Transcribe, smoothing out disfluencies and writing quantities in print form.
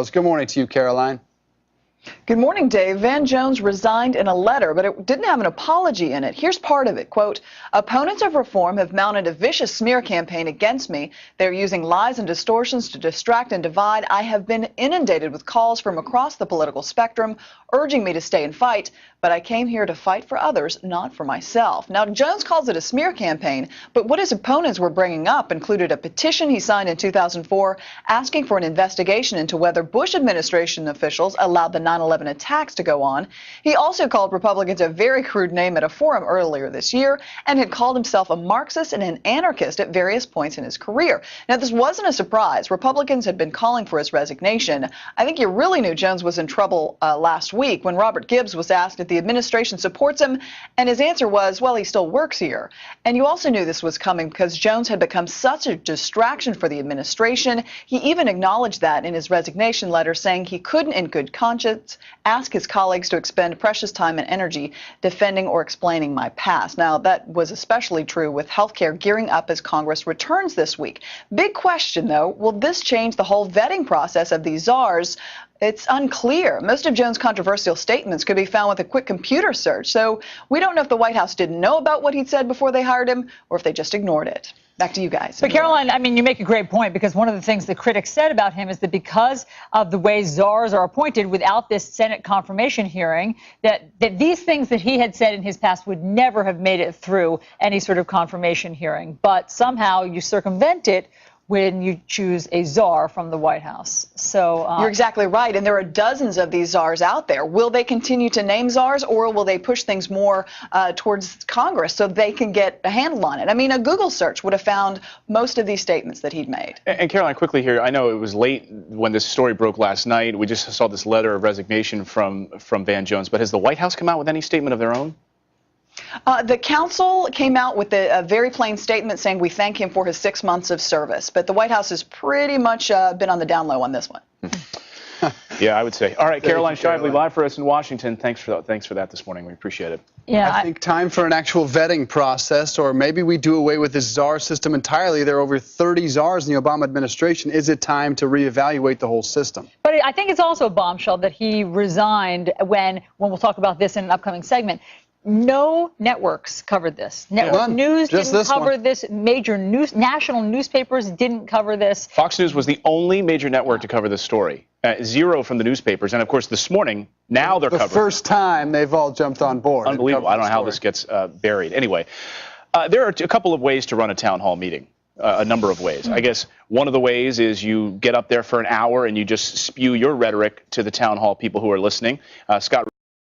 Good morning to you, Caroline. Good morning, Dave. Van Jones resigned in a letter, but it didn't have an apology in it. Here's part of it. Quote, opponents of reform have mounted a vicious smear campaign against me. They're using lies and distortions to distract and divide. I have been inundated with calls from across the political spectrum urging me to stay and fight, but I came here to fight for others, not for myself. Now, Jones calls it a smear campaign, but what his opponents were bringing up included a petition he signed in 2004 asking for an investigation into whether Bush administration officials allowed the 9/11 attacks to go on. He also called Republicans a very crude name at a forum earlier this year and had called himself a Marxist and an anarchist at various points in his career. Now, this wasn't a surprise. Republicans had been calling for his resignation. I think you really knew Jones was in trouble last week when Robert Gibbs was asked if the administration supports him, and his answer was, well, he still works here. And you also knew this was coming because Jones had become such a distraction for the administration. He even acknowledged that in his resignation letter, saying he couldn't in good conscience ask his colleagues to expend precious time and energy defending or explaining my past. Now, that was especially true with healthcare gearing up as Congress returns this week. Big question, though, will this change the whole vetting process of these czars? It's unclear. Most of Jones' controversial statements could be found with a quick computer search, so we don't know if the White House didn't know about what he'd said before they hired him or if they just ignored it. Back to you guys. But Caroline, I mean, you make a great point, because one of the things the critics said about him is that because of the way czars are appointed without this Senate confirmation hearing, that these things that he had said in his past would never have made it through any sort of confirmation hearing. But somehow you circumvent it when you choose a czar from the White House. So you're exactly right. And there are dozens of these czars out there. Will they continue to name czars, or will they push things more towards Congress so they can get a handle on it? I mean, a Google search would have found most of these statements that he'd made. And Caroline, quickly here, I know it was late when this story broke last night. We just saw this letter of resignation from Van Jones. But has the White House come out with any statement of their own? The council came out with a very plain statement saying we thank him for his 6 months of service. But the White House has pretty much been on the down low on this one. Yeah, I would say. All right, Caroline Shively, live for us in Washington. Thanks for that this morning. We appreciate it. Yeah, I think time for an actual vetting process, or maybe we do away with this czar system entirely. There are over 30 czars in the Obama administration. Is it time to reevaluate the whole system? But I think it's also a bombshell that he resigned when we'll talk about this in an upcoming segment. No networks covered this. Network News didn't cover this. Major national newspapers didn't cover this. Fox News was the only major network to cover this story. Zero from the newspapers. And, of course, this morning, now they're covering it. The first time they've all jumped on board. Unbelievable. I don't know how this gets buried. Anyway, there are a couple of ways to run a town hall meeting. A number of ways. I guess one of the ways is you get up there for an hour and you just spew your rhetoric to the town hall people who are listening. Scott